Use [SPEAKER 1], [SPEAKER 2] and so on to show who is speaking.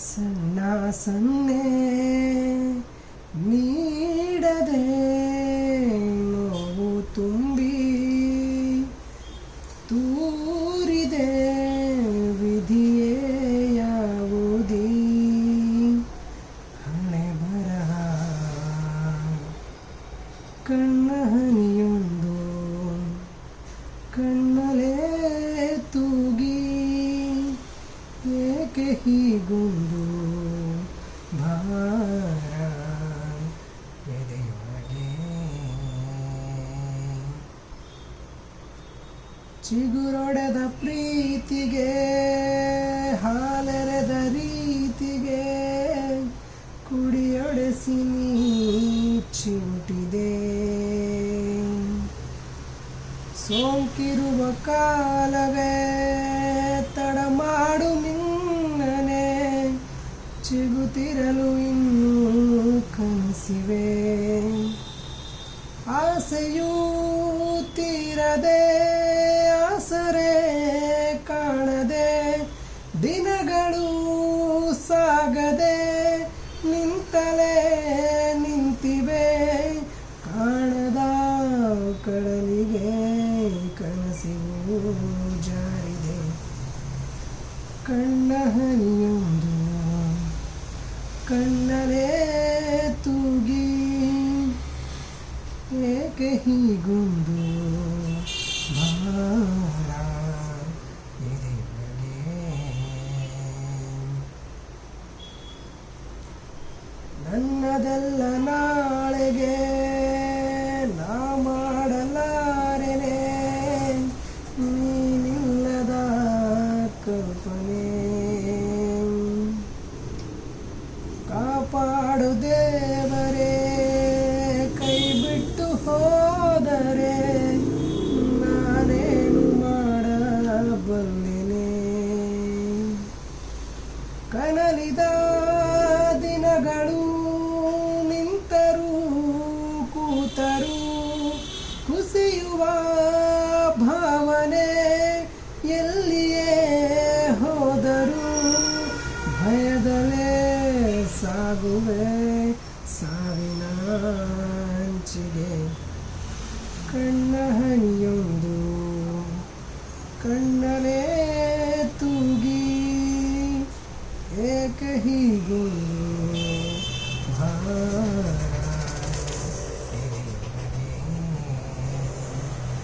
[SPEAKER 1] ಸಣ್ಣ ಸನ್ನೆ ನೀಡದೆ ನೋವು ತುಂಬಿ ತೂರಿದೆ ವಿಧಿಯೇ ಯಾವುದೀ ಹಣೆ ಬರಹ ಕಣ್ಣ ಹನಿಯೊಂದು ಕಣ್ಣಲೇ ತೂಗಿ ಏಕೆ ಹೀಗೊಂದು ಭಾರ ಎದೆಯೊಳಗೆ ಚಿಗುರೊಡೆದ ಪ್ರೀತಿಗೆ ಹಾಲೆರೆದ ರೀತಿಗೆ ಕುಡಿಯೊಡೆಸಿ ನೀ ಚಿಂಟಿದೆ ಸೋಂಕಿರುವ ಕಾಲವೇ ತಡ ಮಾಡು ನಿನ್ನನೆ ಚಿಗುತ್ತಿರಲು ಇನ್ನೂ ಕನಸಿವೆ ಆಸೆಯೂ ತೀರದೆ ಆಸರೆ ಕಾಣದೆ ದಿನಗಳು ಸಾಗದೆ ನಿಂತಲೇ ನಿಂತಿವೆ ಕಾಣದ ಕಡಲಿಗೆ ಕನಸಿಗೂ ಜಾರಿದೆ ಕಣ್ಣ ಹನಿಯೊಂದು ಕಣ್ಣಲೇ ತೂಗಿ ಏಕೆ ಹೀಗೊಂದು ಭಾರ ಎದೆಯೊಳಗೆ ನನ್ನದೆಲ್ಲ ನಾಳೆಗೆ ನಾ ಮಾಡಲಾರೆನೆ ನೀನಿಲ್ಲದ ಕಲ್ಪನೆ ಕಾಪಾಡು ದೇವರೇ ಕೈ ಬಿಟ್ಟು ಹೋದರೆ ನಾನೇನು ಮಾಡಬಲ್ಲೆನೆ ಕನಲಿದ ದಿನಗಳು ನಿಂತರೂ ಕೂತರೂ ಕುಸಿಯುವ ಭಾವನೆ ಎಲ್ಲಿಯೇ ಹೋದರೂ ಭಯದಲ್ಲೇ ಸಾಗುವೆ ಸಾವಿನ ಅಂಚಿಗೆ ಕಣ್ಣ ಹನಿಯೊಂದು ಕಣ್ಣಲೇ ತೂಗಿ ಏಕೆ ಹೀಗೊಂದು ಭಾರ